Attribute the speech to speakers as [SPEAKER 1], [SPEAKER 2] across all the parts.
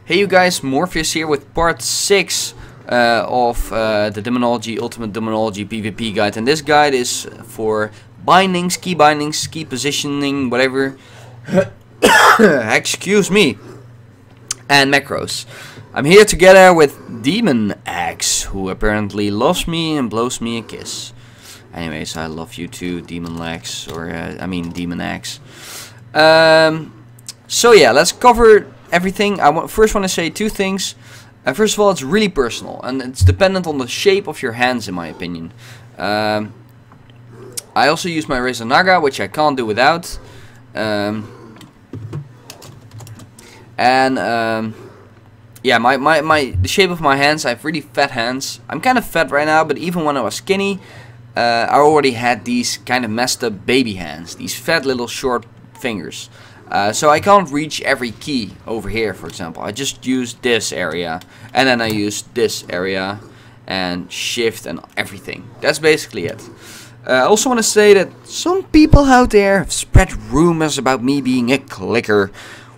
[SPEAKER 1] Hey you guys, Morpheus here with part 6 of the Demonology, Ultimate Demonology PvP guide. And this guide is for bindings, key bindings, key positioning, whatever. Excuse me. And macros. I'm here together with Demon Axe, who apparently loves me and blows me a kiss. Anyways, I love you too, Demon Axe, or Demon Axe. So yeah, let's cover everything. I first want to say two things. First of all, it's really personal, and it's dependent on the shape of your hands, in my opinion. I also use my razer Naga, which I can't do without. Yeah, the shape of my hands, I have really fat hands. I'm kind of fat right now, but even when I was skinny, I already had these kind of messed up baby hands, these fat little short fingers. So I can't reach every key over here, for example. I just use this area, and then I use this area, and shift and everything. That's basically it. I also want to say that some people out there have spread rumors about me being a clicker.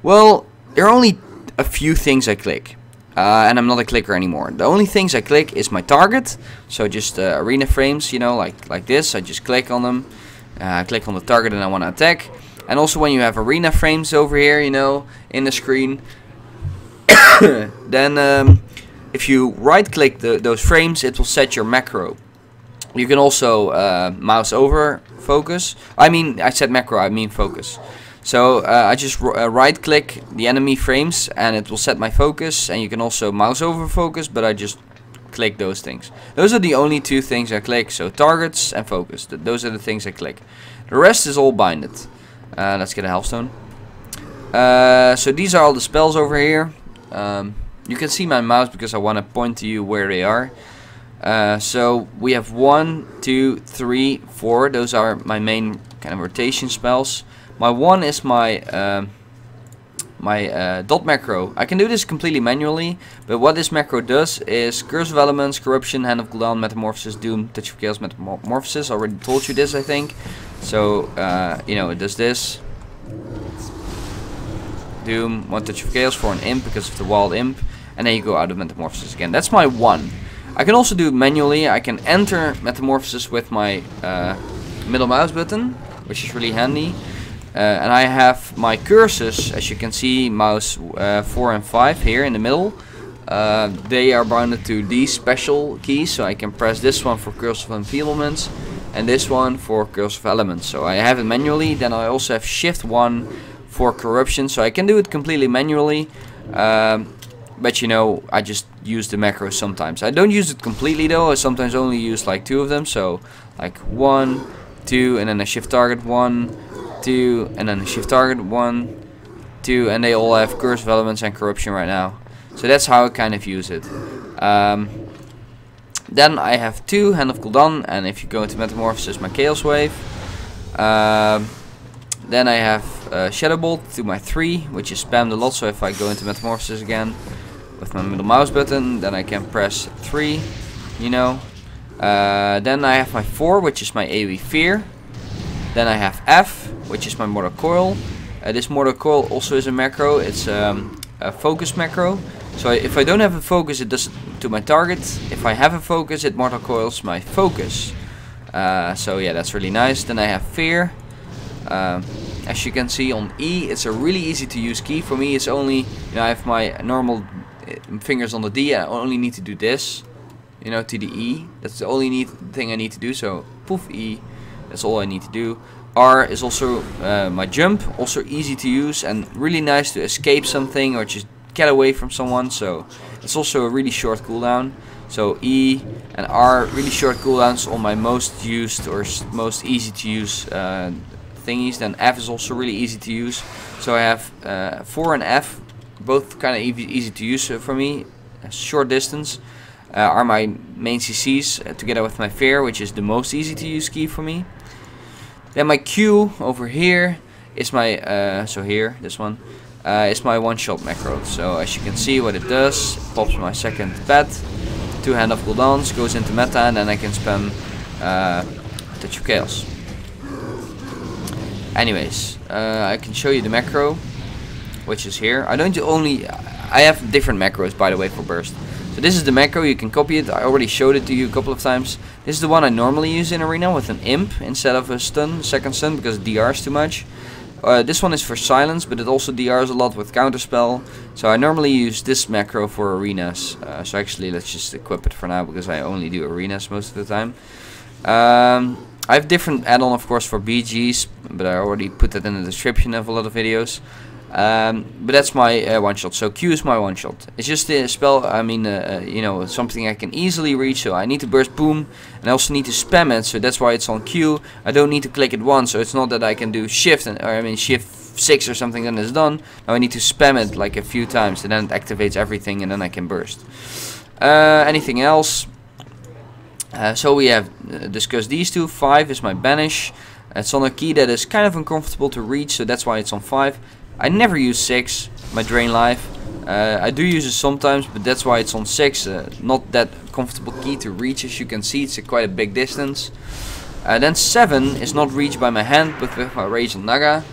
[SPEAKER 1] Well, there are only a few things I click. And I'm not a clicker anymore. The only things I click is my target. So just arena frames, you know, like this. I just click on them. Click on the target and I want to attack. And also when you have arena frames over here, you know, in the screen, then if you right click those frames, it will set your macro. You can also mouse over focus. I said macro, I mean focus. So I just right click the enemy frames and it will set my focus, and you can also mouse over focus, but I just click those things. Those are the only two things I click, so targets and focus. Those are the things I click. The rest is all binded. Let's get a healthstone. So these are all the spells over here. You can see my mouse because I want to point to you where they are. So we have 1, 2, 3, 4. Those are my main kind of rotation spells. My one is my dot macro. I can do this completely manually, but what this macro does is Curse of Elements, Corruption, Hand of Gul'dan, Metamorphosis, Doom, Touch of Chaos, Metamorphosis. I already told you this, I think. So, you know, it does this. Doom, 1 Touch of Chaos for an imp because of the wild imp. And then you go out of Metamorphosis again. That's my one. I can also do it manually. I can enter Metamorphosis with my middle mouse button, which is really handy. And I have my curses, as you can see, mouse 4 and 5 here in the middle. They are bounded to these special keys, so I can press this one for Curse of Enfeeblements and this one for Curse of Elements. So I have it manually. Then I also have Shift 1 for Corruption, so I can do it completely manually. But you know, I just use the macro sometimes. I don't use it completely though. I sometimes only use like 2 of them. So like 1, 2, and then I shift target 1, 2, and then shift target 1, 2, and they all have Curse of Elements and Corruption right now. So that's how I kind of use it. Then I have 2 Hand of Gul'dan, and if you go into Metamorphosis, my Chaos Wave. Then I have Shadow Bolt to my 3, which is spammed a lot. So if I go into Metamorphosis again with my middle mouse button, then I can press 3, you know. Then I have my 4, which is my AoE Fear. Then I have F, which is my Mortal Coil. This Mortal Coil also is a macro. It's a focus macro. So if I don't have a focus, it does it to my target. If I have a focus, it Mortal Coils my focus. So yeah, that's really nice. Then I have Fear. As you can see on E, it's a really easy to use key. For me, it's only, you know, I have my normal fingers on the D. I only need to do this, you know, to the E. That's the only thing I need to do. So poof E. That's all I need to do. R is also my jump, also easy to use and really nice to escape something or just get away from someone. So it's also a really short cooldown. So E and R, really short cooldowns on my most used or most easy to use thingies. Then F is also really easy to use. So I have 4 and F, both kind of easy to use for me. Short distance are my main CCs together with my Fear, which is the most easy to use key for me. Then my Q over here is my, so here, this one, is my one-shot macro. So as you can see what it does, it pops my second pet, 2 Hand of Gul'dans, goes into meta, and then I can spam Touch of Chaos. Anyways, I can show you the macro, which is here. I don't only, I have different macros, by the way, for burst. So this is the macro, you can copy it. I already showed it to you a couple of times. This is the one I normally use in arena with an imp instead of a stun, second stun, because it DRs too much. This one is for silence, but it also DRs a lot with counterspell. So I normally use this macro for arenas. So actually let's just equip it for now, because I only do arenas most of the time. I have different add-on, of course, for BGs, but I already put that in the description of a lot of videos. But that's my one-shot. So Q is my one-shot. It's just a spell, I mean, you know, something I can easily reach. So I need to burst boom, and I also need to spam it. So that's why it's on Q. I don't need to click it once. So it's not that I can do shift, or I mean shift 6 or something, and it's done. Now I need to spam it like a few times, and then it activates everything, and then I can burst. Anything else? So we have discussed these two. 5 is my banish. It's on a key that is kind of uncomfortable to reach, so that's why it's on 5. I never use 6, my drain life. I do use it sometimes, but that's why it's on 6. Not that comfortable key to reach, as you can see. It's quite a big distance. Then 7 is not reached by my hand, but with my razer Naga.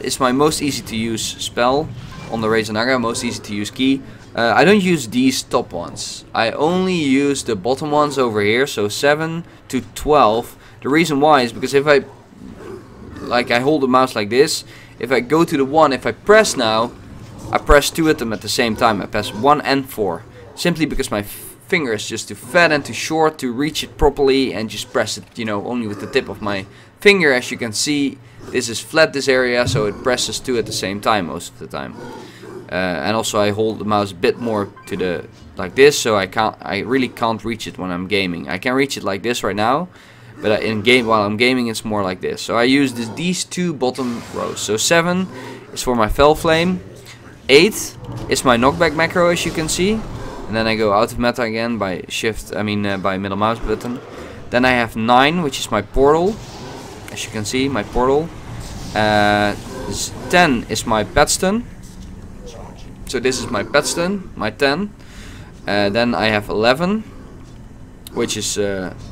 [SPEAKER 1] It's my most easy to use spell on the razer Naga, most easy to use key. I don't use these top ones. I only use the bottom ones over here, so 7 to 12. The reason why is because if I hold the mouse like this, if I go to the 1, if I press now, I press 2 at them at the same time. I press 1 and 4. Simply because my finger is just too fat and too short to reach it properly and just press it, you know, only with the tip of my finger. As you can see, this is flat, this area, so it presses 2 at the same time most of the time. And also I hold the mouse a bit more to the, like this, so I really can't reach it when I'm gaming. I can reach it like this right now. But while I'm gaming, it's more like this. So I use these two bottom rows. So 7 is for my Fel Flame. 8 is my knockback macro, as you can see. And then I go out of meta again by shift. By middle mouse button. Then I have 9, which is my portal. As you can see, my portal. 10 is my pet stun. So this is my pet stun, my 10. Then I have 11. Which is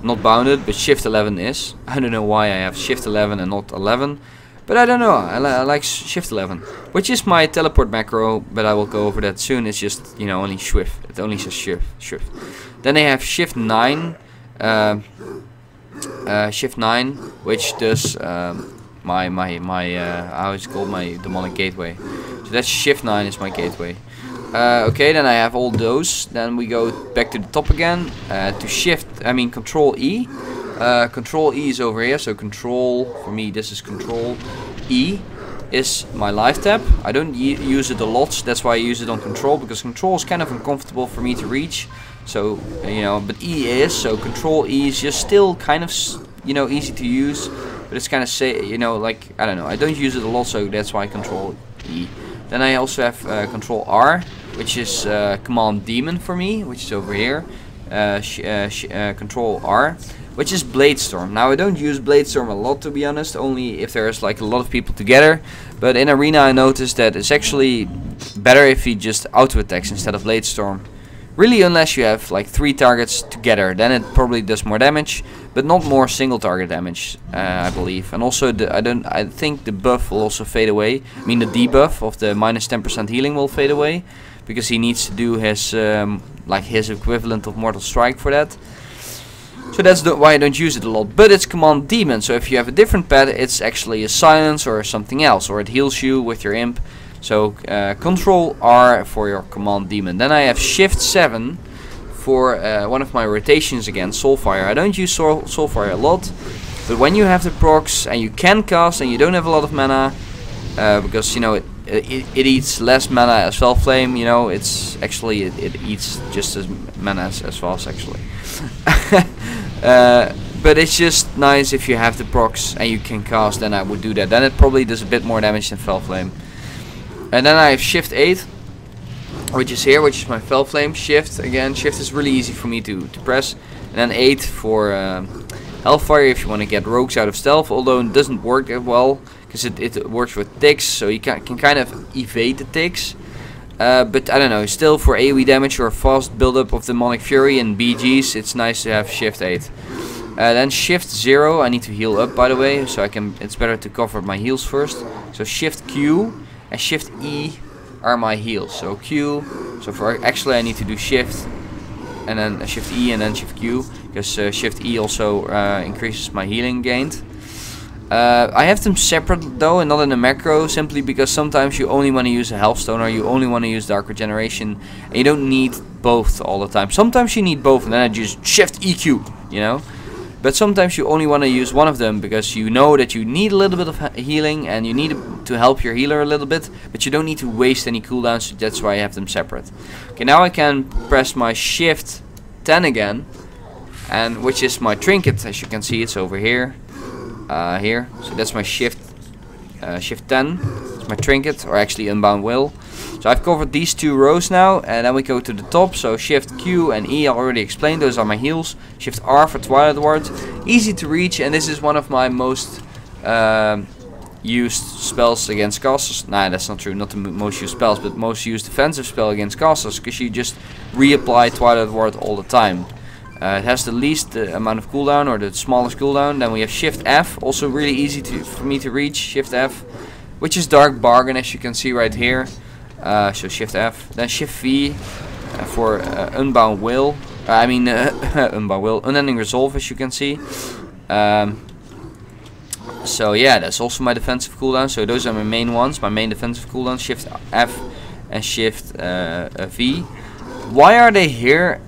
[SPEAKER 1] not bounded, but shift 11 is. I don't know why I have shift 11 and not 11, but I don't know. I like shift 11, which is my teleport macro, but I will go over that soon. It's just, you know, only swift. It only says shift. Then I have shift 9, shift 9, which does my how is it called, my demonic gateway. So that's shift 9 is my gateway. Okay, then I have all those. Then we go back to the top again to shift. Control E. Control E is over here. So control, for me this is control E is my life tap. I don't use it a lot. That's why I use it on control, because control is kind of uncomfortable for me to reach. So you know, but E is, so control E is just still kind of, you know, easy to use. But it's kind of you know, like, I don't know. I don't use it a lot, so that's why control E. Then I also have control R, which is command demon for me, which is over here. Control R, which is Blade Storm. Now I don't use Blade Storm a lot, to be honest, only if there's like a lot of people together. But in arena I noticed that it's actually better if he just auto attacks instead of Blade Storm. Really, unless you have like 3 targets together, then it probably does more damage, but not more single target damage, I believe. And also I think the buff will also fade away. I mean, the debuff of the minus 10% healing will fade away, because he needs to do his his equivalent of Mortal Strike for that. So that's why I don't use it a lot. But it's command demon, so if you have a different pet, it's actually a silence or something else, or it heals you with your imp. So control R for your command demon. Then I have shift 7 for one of my rotations again, Soulfire. I don't use Soulfire a lot, but when you have the procs and you can cast and you don't have a lot of mana, because you know it eats less mana as Fel Flame, you know, it's actually it eats just as mana as fast actually. But it's just nice if you have the procs and you can cast, then I would do that. Then it probably does a bit more damage than Fel Flame. And then I have shift 8, which is here, which is my Fel Flame. Shift, again, shift is really easy for me to press. And then 8 for Hellfire if you want to get rogues out of stealth, although it doesn't work that well, because it works with ticks, so you can kind of evade the ticks. But I don't know, still for AoE damage or fast build-up of Demonic Fury and BGs, it's nice to have shift 8. Then shift 0, I need to heal up, by the way, so it's better to cover my heals first. So shift Q and shift E are my heals. So Q, so for actually I need to do shift and then shift E and then shift Q, because shift E also increases my healing gained. I have them separate though and not in a macro, simply because sometimes you only want to use a health stone or you only want to use dark regeneration and you don't need both all the time. Sometimes you need both and then I just shift EQ, you know. But sometimes you only want to use one of them because you know that you need a little bit of healing and you need to help your healer a little bit, but you don't need to waste any cooldowns, so that's why I have them separate. Okay, now I can press my shift 10 again, and which is my trinket. As you can see, it's over here. So that's my shift 10. It's my trinket, or actually unbound will. So I've covered these 2 rows now, and then we go to the top. So shift Q and E I already explained, those are my heals. Shift R for Twilight Ward, easy to reach, and this is one of my most used spells against casters. Nah, that's not true, not the most used spells, but most used defensive spell against casters, because you just reapply Twilight Ward all the time. It has the least amount of cooldown, or the smallest cooldown. Then we have shift F, also really easy for me to reach. Shift F, which is Dark Bargain, as you can see right here. So shift F, then shift V for unbound will. Unbound will, unending resolve, as you can see. So yeah, that's also my defensive cooldown. So those are my main ones, my main defensive cooldowns. Shift F and shift V. Why are they here?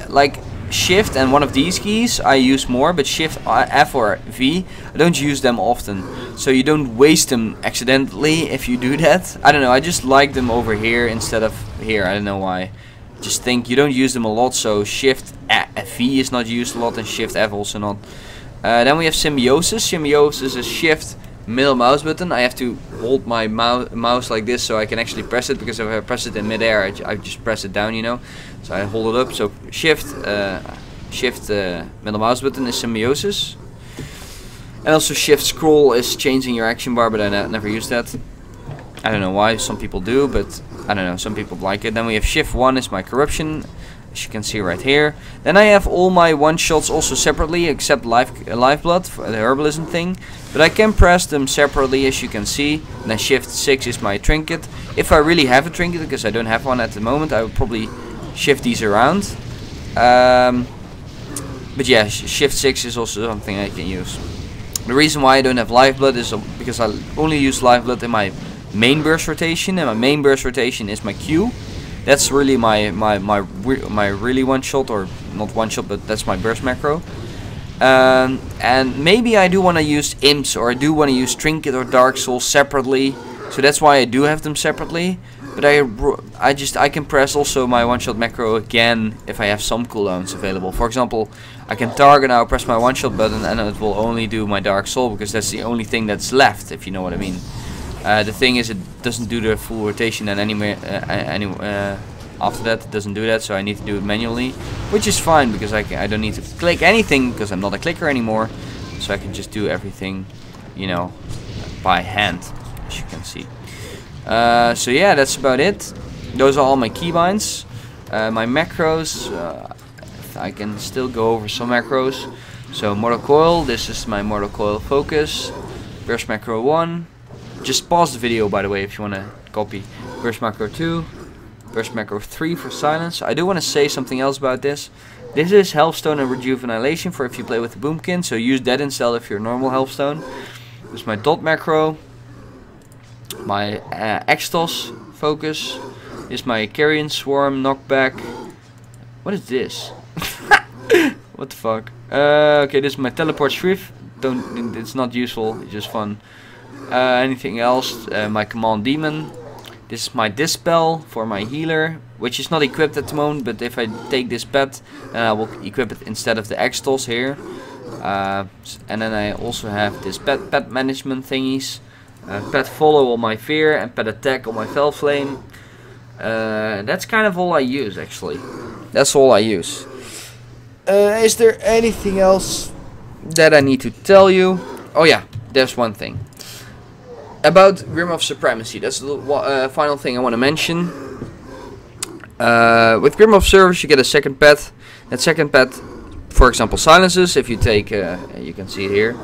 [SPEAKER 1] Like shift and one of these keys I use more, but shift F or V I don't use them often, so you don't waste them accidentally if you do that. I don't know, I just like them over here instead of here. I don't know why, just think you don't use them a lot, so shift V is not used a lot and shift F also not. Then we have symbiosis. Symbiosis is shift middle mouse button. I have to hold my mouse like this so I can actually press it, because if I press it in midair I just press it down, you know. So I hold it up. So shift middle mouse button is symbiosis, and also shift scroll is changing your action bar, but I never use that. I don't know why, some people do, but I don't know, some people like it. Then we have shift 1 is my corruption, as you can see right here. Then I have all my one shots also separately, except Lifeblood for the herbalism thing, but I can press them separately, as you can see. And then shift 6 is my trinket. If I really have a trinket, because I don't have one at the moment, I would probably shift these around. But yeah, shift 6 is also something I can use. The reason why I don't have Lifeblood is because I only use Lifeblood in my main burst rotation, and my main burst rotation is my Q. That's really my really one shot, or not one shot, but that's my burst macro. And maybe I do want to use imps, or I do want to use trinket or dark soul separately, so that's why I do have them separately. But I can press also my one shot macro again if I have some cooldowns available. For example, I can target now, press my one shot button, and it will only do my dark soul, because that's the only thing that's left, if you know what I mean. The thing is, it doesn't do the full rotation, and after that it doesn't do that, so I need to do it manually, which is fine, because I don't need to click anything, because I'm not a clicker anymore, so I can just do everything, you know, by hand, as you can see. So yeah, that's about it. Those are all my keybinds. My macros, I can still go over some macros. So Mortal Coil, this is my Mortal Coil focus. Burst macro 1. Just pause the video, by the way, if you want to copy. Burst macro 2. Burst macro 3 for silence. I do want to say something else about this. This is Healthstone and Rejuvenation for if you play with the Boomkin, so use that instead of your normal Healthstone. This is my dot macro. My Extos focus. This is my Carrion Swarm knockback. What is this? What the fuck? Okay, this is my Teleport Shrift. It's not useful, it's just fun. Anything else? My Command Demon. This is my Dispel for my healer, which is not equipped at the moment, but if I take this pet, then I will equip it instead of the Extos here. And then I also have this pet management thingies. Pet follow on my fear and pet attack on my fell flame. That's kind of all I use, actually. That's all I use. Is there anything else that I need to tell you? Oh yeah, there's one thing. About Grimoire Supremacy, that's the final thing I want to mention. With Grimoire Service you get a second pet. That second pet, for example, silences. If you take, you can see it here.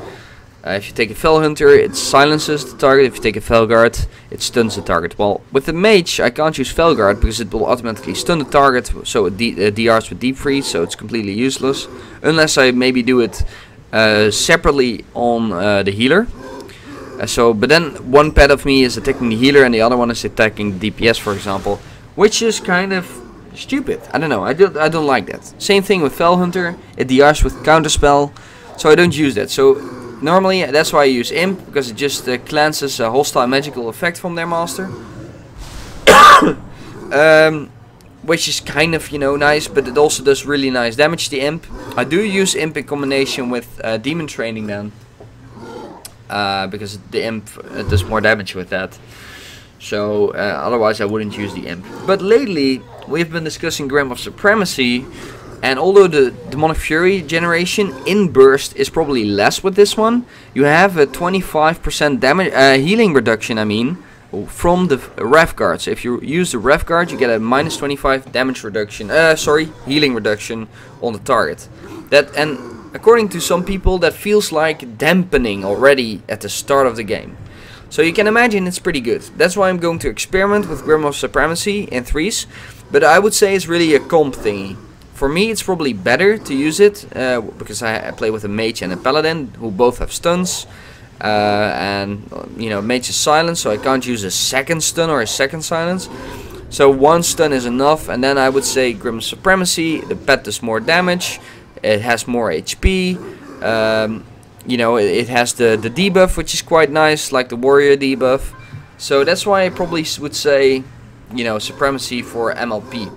[SPEAKER 1] If you take a Fel Hunter, it silences the target. If you take a Felguard, it stuns the target. Well, with the Mage, I can't use Felguard because it will automatically stun the target, so it DRs with Deep Freeze, so it's completely useless. Unless I maybe do it separately on the healer. But then one pet of me is attacking the healer and the other one is attacking the DPS, for example, which is kind of stupid. I don't know. I don't like that. Same thing with Fel Hunter. It DRs with Counterspell, so I don't use that. So normally that's why I use Imp, because it just cleanses a hostile magical effect from their master, which is kind of, you know, nice, but it also does really nice damage. The Imp. I do use Imp in combination with Demon Training then. Because the Imp does more damage with that. So otherwise I wouldn't use the Imp. But lately we've been discussing Grimoire Supremacy, and although the Demonic Fury generation in burst is probably less with this one, you have a 25% damage healing reduction, I mean, from the Ref Guard. So if you use the Ref Guard, you get a minus 25 damage reduction, healing reduction on the target. According to some people, that feels like dampening already at the start of the game. So you can imagine it's pretty good. That's why I'm going to experiment with Grimoire Supremacy in 3s. But I would say it's really a comp thingy. For me, it's probably better to use it because I play with a Mage and a Paladin who both have stuns. And, you know, Mage is silent, so I can't use a second stun or a second silence. So one stun is enough, and then I would say Grimoire Supremacy, the pet does more damage. It has more HP, you know, it has the debuff, which is quite nice, like the warrior debuff. So that's why I probably would say, you know, Supremacy for MLP.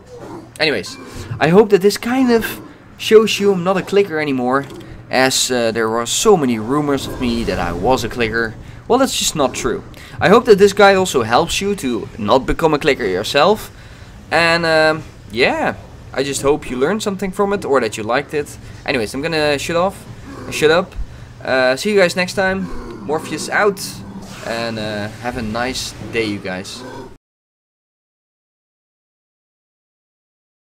[SPEAKER 1] Anyways, I hope that this kind of shows you I'm not a clicker anymore, as there were so many rumors of me that I was a clicker. Well, that's just not true. I hope that this guide also helps you to not become a clicker yourself. And yeah. I just hope you learned something from it, or that you liked it. Anyways, I'm gonna shut up. See you guys next time. Morpheus out. And have a nice day, you guys.